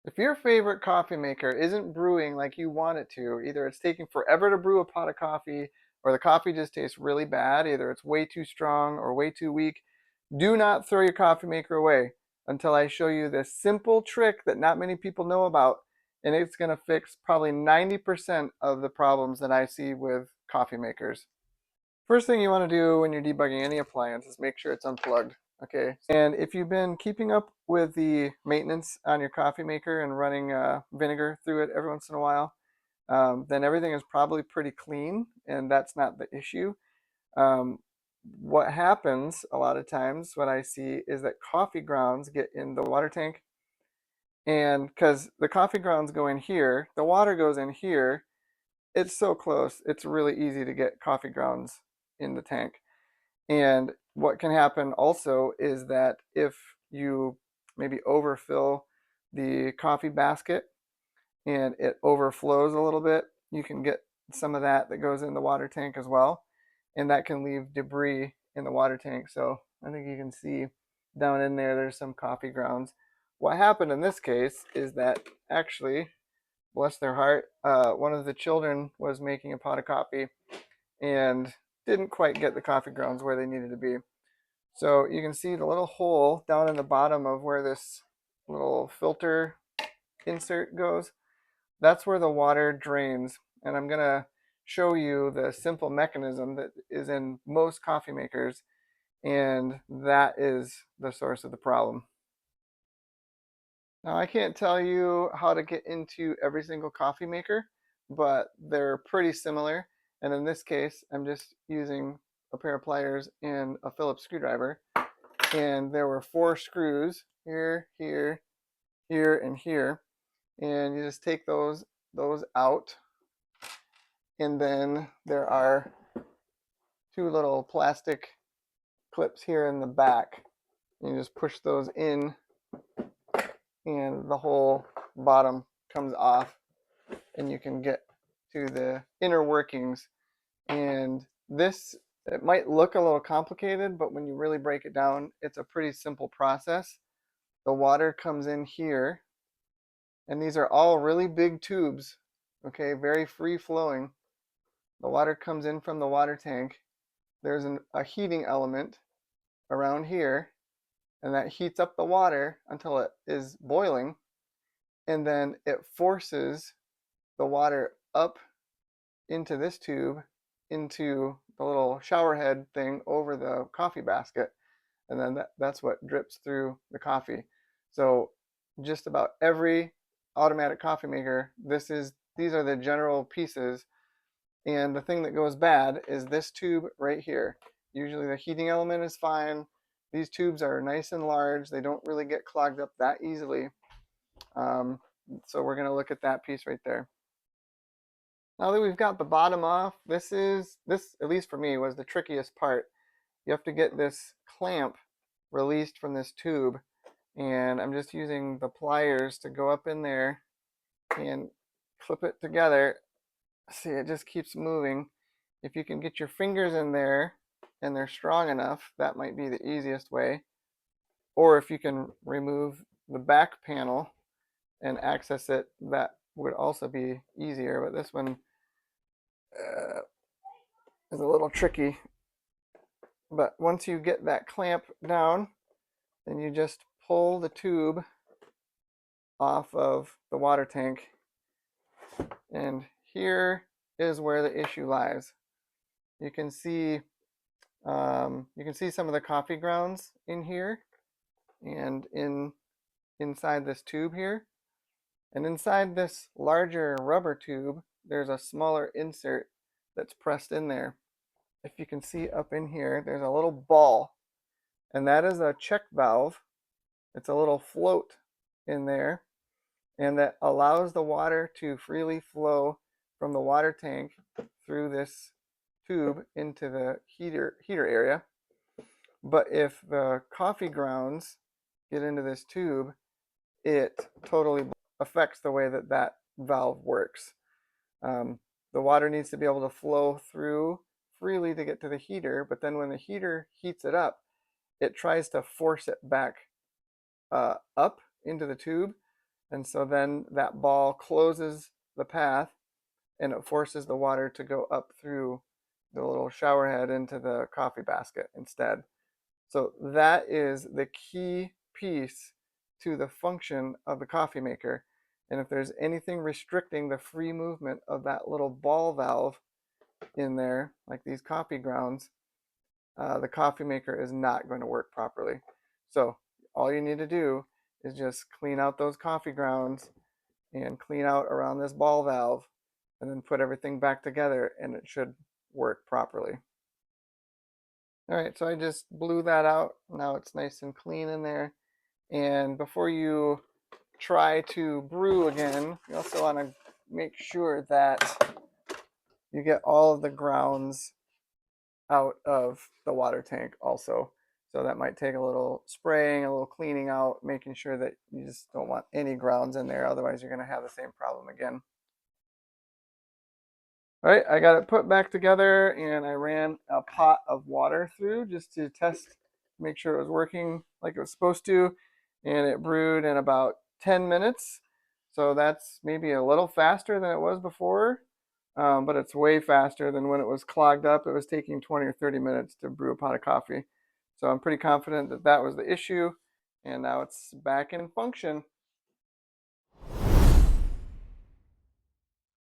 If your favorite coffee maker isn't brewing like you want it to, either it's taking forever to brew a pot of coffee or the coffee just tastes really bad, either it's way too strong or way too weak, do not throw your coffee maker away until I show you this simple trick that not many people know about, and it's going to fix probably 90% of the problems that I see with coffee makers. First thing you want to do when you're debugging any appliance is make sure it's unplugged. Okay, and if you've been keeping up with the maintenance on your coffee maker and running vinegar through it every once in a while, then everything is probably pretty clean, and that's not the issue. Um, what happens a lot of times, what I see is that coffee grounds get in the water tank, and because the coffee grounds go in here, the water goes in here. It's so close, it's really easy to get coffee grounds in the tank. And what can happen also is that if you maybe overfill the coffee basket and it overflows a little bit, you can get some of that goes in the water tank as well. And that can leave debris in the water tank. So I think you can see down in there, there's some coffee grounds. What happened in this case is that actually, bless their heart, one of the children was making a pot of coffee and didn't quite get the coffee grounds where they needed to be. So you can see the little hole down in the bottom of where this little filter insert goes. That's where the water drains. And I'm going to show you the simple mechanism that is in most coffee makers. And that is the source of the problem. Now, I can't tell you how to get into every single coffee maker, but they're pretty similar. And in this case, I'm just using a pair of pliers and a Phillips screwdriver. And there were 4 screws here, here, here, and here. And you just take those out. And then there are 2 little plastic clips here in the back. You just push those in and the whole bottom comes off and you can get to the inner workings. And this, it might look a little complicated, but when you really break it down, it's a pretty simple process. The water comes in here, and these are all really big tubes, okay, very free flowing. The water comes in from the water tank. There's a heating element around here, and that heats up the water until it is boiling, and then it forces the water up into this tube, into the little shower head thing over the coffee basket, and then that's what drips through the coffee. So just about every automatic coffee maker, these are the general pieces. And the thing that goes bad is this tube right here. Usually the heating element is fine. These tubes are nice and large. They don't really get clogged up that easily. So we're going to look at that piece right there. Now that we've got the bottom off, this, at least for me, was the trickiest part. You have to get this clamp released from this tube, and I'm just using the pliers to go up in there and clip it together. See, it just keeps moving. If you can get your fingers in there and they're strong enough, that might be the easiest way. Or if you can remove the back panel and access it, that would also be easier. But this one is a little tricky. But once you get that clamp down, then you just pull the tube off of the water tank. And here is where the issue lies. You can see some of the coffee grounds in here and inside this tube here. And inside this larger rubber tube, there's a smaller insert that's pressed in there. If you can see up in here, there's a little ball, and that is a check valve. It's a little float in there, and that allows the water to freely flow from the water tank through this tube into the heater area. But if the coffee grounds get into this tube, it totally affects the way that that valve works. The water needs to be able to flow through freely to get to the heater, but then when the heater heats it up, it tries to force it back up into the tube, And so then that ball closes the path and it forces the water to go up through the little shower head into the coffee basket instead. So that is the key piece to the function of the coffee maker. And if there's anything restricting the free movement of that little ball valve in there, like these coffee grounds, the coffee maker is not going to work properly. So all you need to do is just clean out those coffee grounds and clean out around this ball valve and then put everything back together and it should work properly. All right, so I just blew that out. Now it's nice and clean in there. And before you try to brew again, you also want to make sure that you get all of the grounds out of the water tank also. So that might take a little spraying, a little cleaning out, making sure that you just don't want any grounds in there. Otherwise, you're going to have the same problem again. All right, I got it put back together and I ran a pot of water through just to test, make sure it was working like it was supposed to. And it brewed in about 10 minutes. So that's maybe a little faster than it was before, but it's way faster than when it was clogged up. It was taking 20 or 30 minutes to brew a pot of coffee. So I'm pretty confident that that was the issue. And now it's back in function.